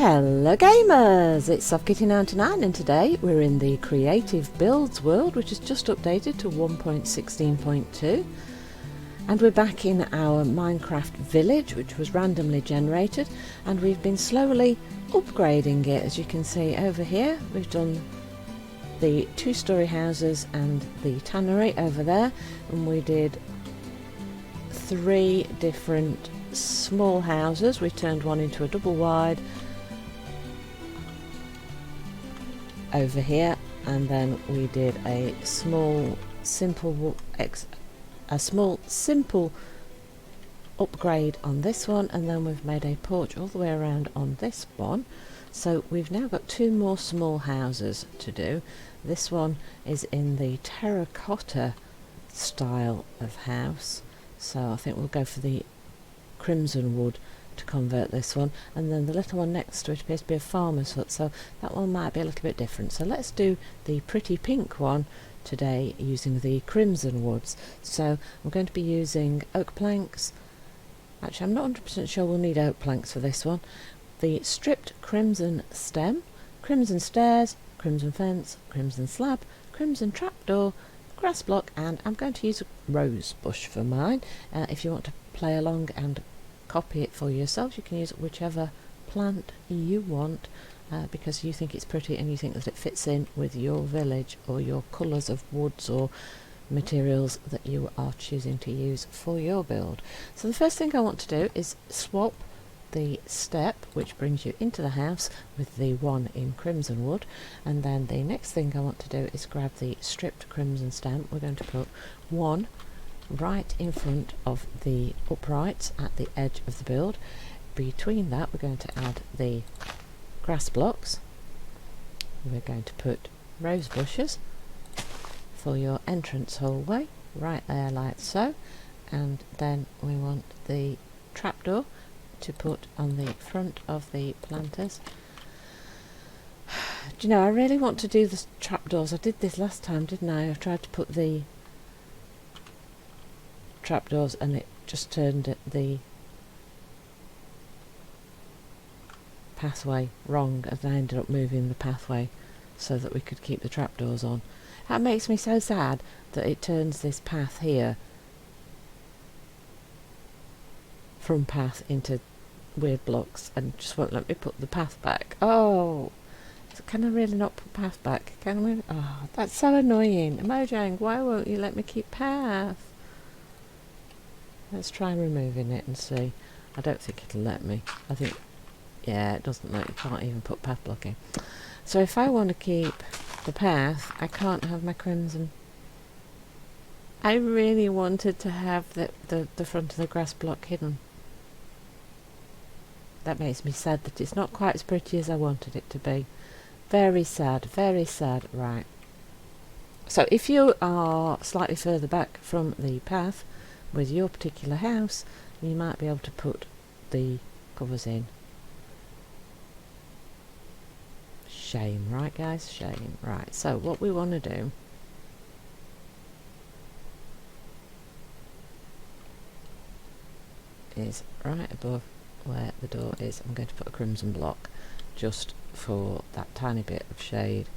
Hello gamers, it's SoftKitty99 and today we're in the Creative Builds world, which has just updated to 1.16.2, and we're back in our Minecraft village, which was randomly generated, and we've been slowly upgrading it. As you can see over here, we've done the 2-storey houses and the tannery over there, and we did 3 different small houses. We turned one into a double wide over here, and then we did a small simple upgrade on this one, and then we've made a porch all the way around on this one. So we've now got 2 more small houses to do. This one is in the terracotta style of house, so I think we'll go for the crimson wood to convert this one, and then the little one next to it appears to be a farmer's hut, so that one might be a little bit different. So let's do the pretty pink one today using the crimson woods. So I'm going to be using oak planks. Actually, I'm not 100% sure we'll need oak planks for this one. The stripped crimson stem, crimson stairs, crimson fence, crimson slab, crimson trapdoor, grass block, and I'm going to use a rose bush for mine. If you want to play along and copy it for yourself, you can use whichever plant you want, because you think it's pretty and you think that it fits in with your village or your colours of woods or materials that you are choosing to use for your build. So the first thing I want to do is swap the step which brings you into the house with the one in crimson wood, and then the next thing I want to do is grab the stripped crimson stem. We're going to put one right in front of the uprights at the edge of the build. Between that we're going to add the grass blocks. We're going to put rose bushes for your entrance hallway right there like so, and then we want the trapdoor to put on the front of the planters. Do you know, I really want to do the trapdoors. I did this last time, didn't I? I tried to put the trapdoors and it just turned the pathway wrong, and I ended up moving the pathway so that we could keep the trapdoors on. That makes me so sad that it turns this path here from path into weird blocks and just won't let me put the path back. Oh, can I really not put path back? Can we? Oh, that's so annoying. Mojang, why won't you let me keep path? Let's try removing it and see. I don't think it'll let me. I think, yeah, it doesn't let you. Can't even put path blocking. So if I want to keep the path, I can't have my crimson. I really wanted to have the front of the grass block hidden. That makes me sad that it's not quite as pretty as I wanted it to be. Very sad, very sad. Right. So if you are slightly further back from the path with your particular house, you might be able to put the covers in. Shame, right guys? Shame. Right, so what we want to do is right above where the door is, I'm going to put a crimson block just for that tiny bit of shade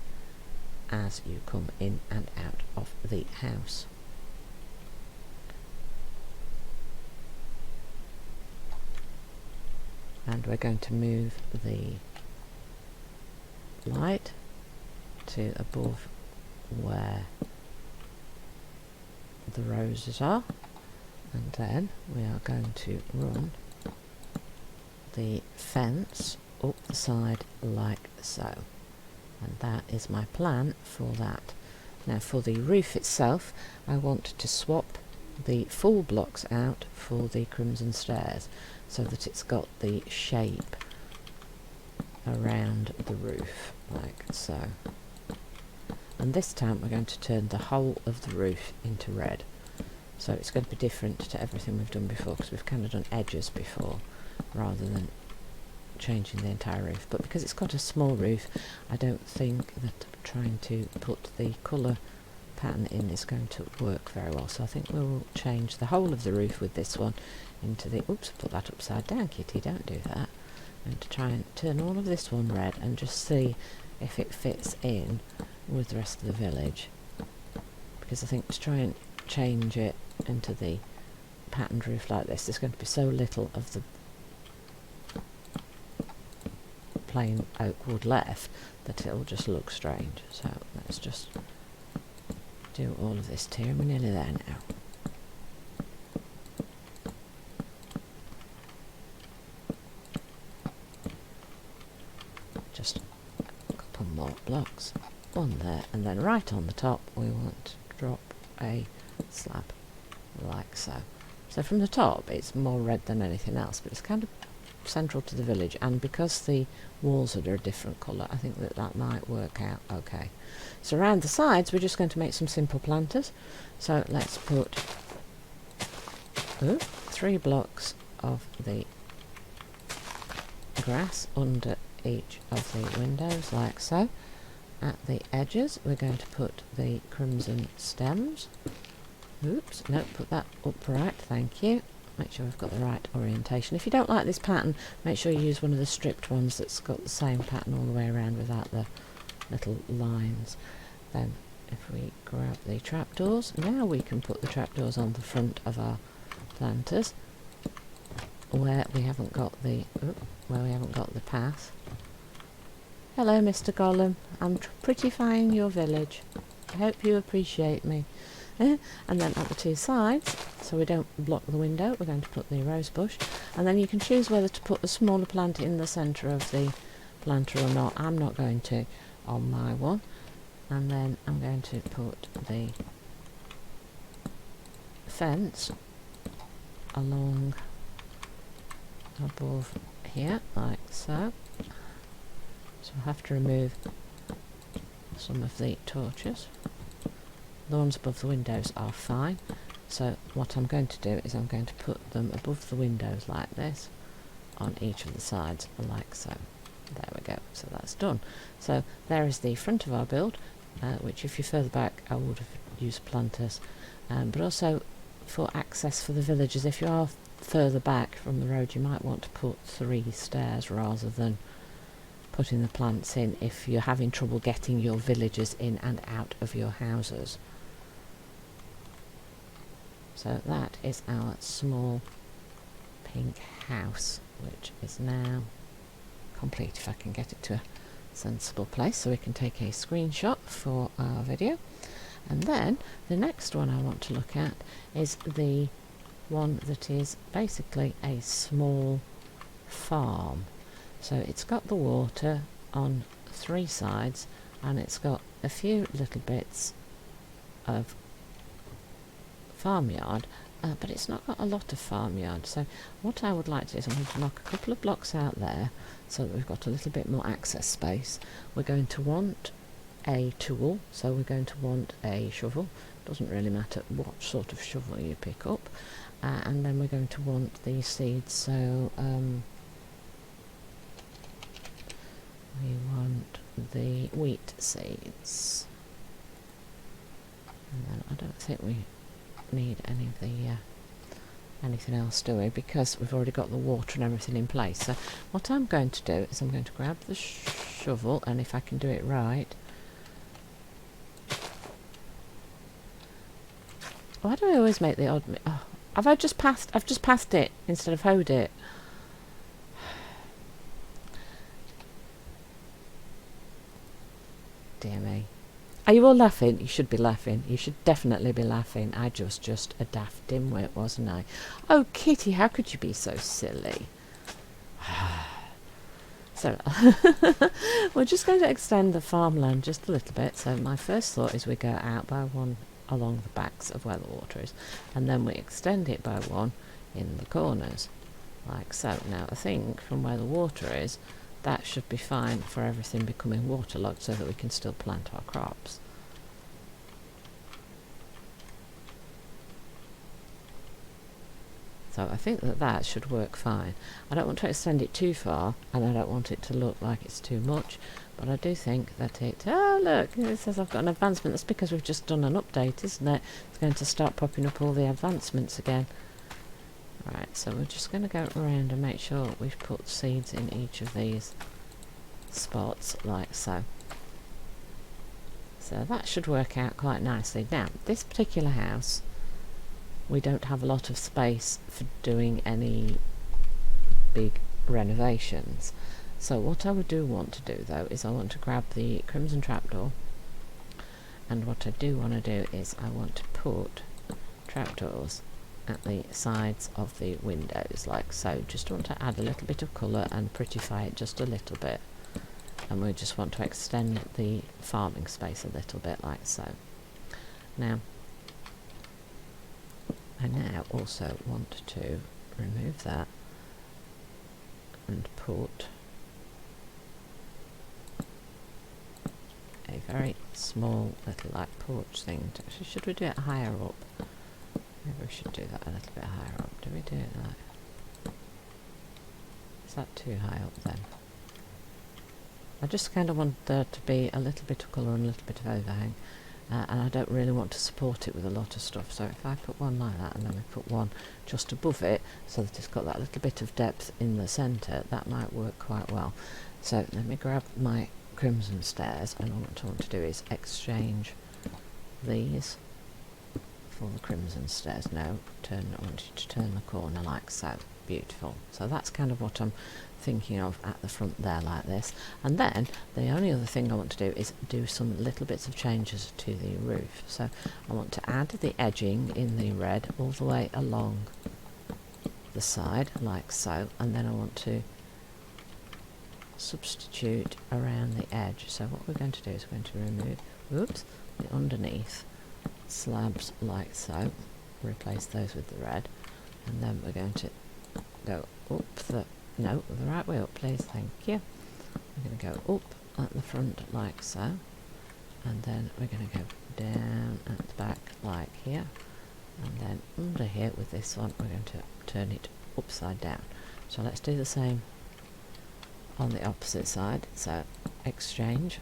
as you come in and out of the house. And we're going to move the light to above where the roses are, and then we are going to run the fence up the side like so, and that is my plan for that. Now for the roof itself, I want to swap the full blocks out for the crimson stairs so that it's got the shape around the roof like so, and this time we're going to turn the whole of the roof into red, so it's going to be different to everything we've done before, because we've kind of done edges before rather than changing the entire roof. But because it's got a small roof, I don't think that trying to put the colour pattern in is going to work very well, so I think we'll change the whole of the roof with this one into the, oops, put that upside down, Kitty, don't do that, going to try and turn all of this one red and just see if it fits in with the rest of the village, because I think to try and change it into the patterned roof like this, there's going to be so little of the plain oak wood left that it'll just look strange. So let's just do all of this tier. We're nearly there now. Just a couple more blocks, one there, and then right on the top we want to drop a slab like so. So from the top it's more red than anything else, but it's kind of central to the village, and because the walls are a different colour, I think that that might work out okay. So around the sides we're just going to make some simple planters. So let's put 3 blocks of the grass under each of the windows like so. At the edges we're going to put the crimson stems. Oops, no, put that upright, thank you. Make sure we've got the right orientation. If you don't like this pattern, make sure you use one of the stripped ones that's got the same pattern all the way around without the little lines. Then if we grab the trapdoors, now we can put the trapdoors on the front of our planters where we haven't got the path. Hello Mr. Gollum, I'm prettifying your village. I hope you appreciate me. And then at the 2 sides, so we don't block the window, we're going to put the rose bush, and then you can choose whether to put the smaller plant in the centre of the planter or not. I'm not going to on my one. And then I'm going to put the fence along above here like so. So I'll have to remove some of the torches. The ones above the windows are fine, so what I'm going to do is I'm going to put them above the windows like this on each of the sides like so. There we go, so that's done. So there is the front of our build, which if you're further back I would have used planters, but also for access for the villagers, if you are further back from the road you might want to put 3 stairs rather than putting the plants in if you're having trouble getting your villagers in and out of your houses. So that is our small pink house, which is now complete, if I can get it to a sensible place so we can take a screenshot for our video. And then the next one I want to look at is the one that is basically a small farm. So it's got the water on 3 sides and it's got a few little bits of farmyard, but it's not got a lot of farmyard. So what I would like to do is I'm going to knock a couple of blocks out there so that we've got a little bit more access space. We're going to want a tool, so we're going to want a shovel. Doesn't really matter what sort of shovel you pick up, and then we're going to want the seeds. So we want the wheat seeds, and then I don't think we need any of the anything else, do we? Because we've already got the water and everything in place. So what I'm going to do is I'm going to grab the shovel, and if I can do it right. Why do I always make the odd? Oh, I've just passed it instead of hoed it. Dear me. Are you all laughing? You should be laughing. You should definitely be laughing. I just a daft dimwit, wasn't I? Oh, Kitty, how could you be so silly? So, we're just going to extend the farmland just a little bit. So my first thought is we go out by 1 along the backs of where the water is, and then we extend it by 1 in the corners, like so. Now, I think from where the water is, that should be fine for everything becoming waterlogged so that we can still plant our crops. So I think that that should work fine. I don't want to extend it too far, and I don't want it to look like it's too much, but I do think that it... Oh, look, it says I've got an advancement. That's because we've just done an update, isn't it? It's going to start popping up all the advancements again. Right, so we're just going to go around and make sure we've put seeds in each of these spots, like so. So that should work out quite nicely. Now, this particular house, we don't have a lot of space for doing any big renovations. So what I would want to do though is I want to grab the crimson trapdoor, and what I do want to do is I want to put trapdoors at the sides of the windows, like so. Just want to add a little bit of colour and prettify it just a little bit, and we just want to extend the farming space a little bit, like so. Now I now also want to remove that and put a very small little like porch thing. Should we do it higher up? Maybe we should do that a little bit higher up. Do we do it like... Is that too high up then? I just kind of want there to be a little bit of colour and a little bit of overhang, and I don't really want to support it with a lot of stuff, so if I put one like that and then we put one just above it so that it's got that little bit of depth in the centre, that might work quite well. So let me grab my crimson stairs, and what I want to do is exchange these for the crimson stairs. No, I want you to turn the corner like so. Beautiful. So that's kind of what I'm thinking of at the front there, like this. And then the only other thing I want to do is do some little bits of changes to the roof. So I want to add the edging in the red all the way along the side, like so, and then I want to substitute around the edge. So what we're going to do is we're going to remove, oops, the underneath slabs like so, replace those with the red, and then we're going to go up the right way up, please, thank you. We're going to go up at the front like so, and then we're going to go down at the back like here, and then under here with this one we're going to turn it upside down. So let's do the same on the opposite side. So exchange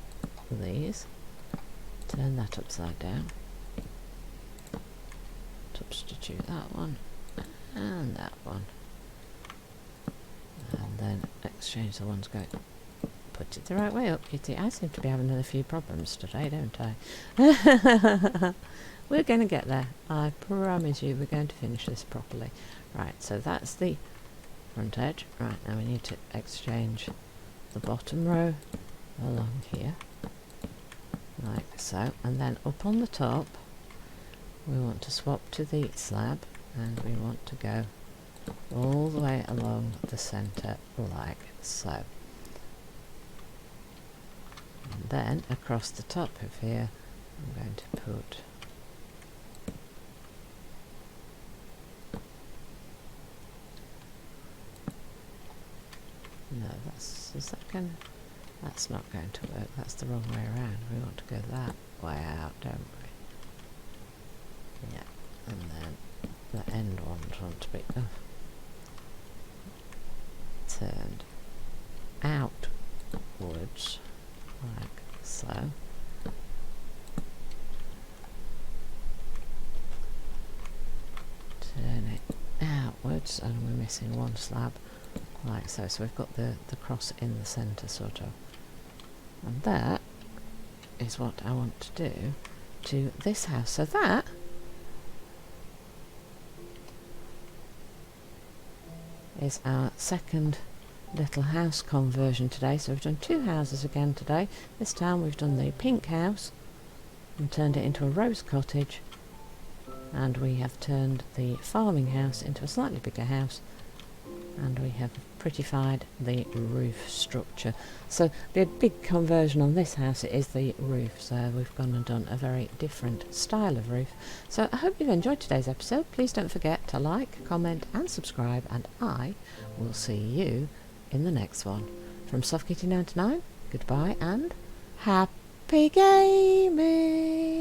these, turn that upside down, substitute that one and that one, and then exchange the ones going. Put it the right way up, Kitty. I seem to be having a few problems today, don't I? We're going to get there. I promise you we're going to finish this properly. Right, so that's the front edge. Right, now we need to exchange the bottom row along here, like so, and then up on the top we want to swap to the slab, and we want to go all the way along the centre like so. And then across the top of here I'm going to put that's not going to work, that's the wrong way around. We want to go that way out, don't we? Yeah, and then the end ones want to be turned outwards like so. Turn it outwards, and we're missing one slab like so. So we've got the cross in the centre sort of, and that is what I want to do to this house. So that is our second little house conversion today. So we've done two houses again today. This time we've done the pink house and turned it into a rose cottage, and we have turned the farming house into a slightly bigger house, and we have prettified the roof structure. So the big conversion on this house is the roof, so we've gone and done a very different style of roof. So I hope you've enjoyed today's episode. Please don't forget to like, comment and subscribe, and I will see you in the next one. From Soft Kitty 99, goodbye and happy gaming!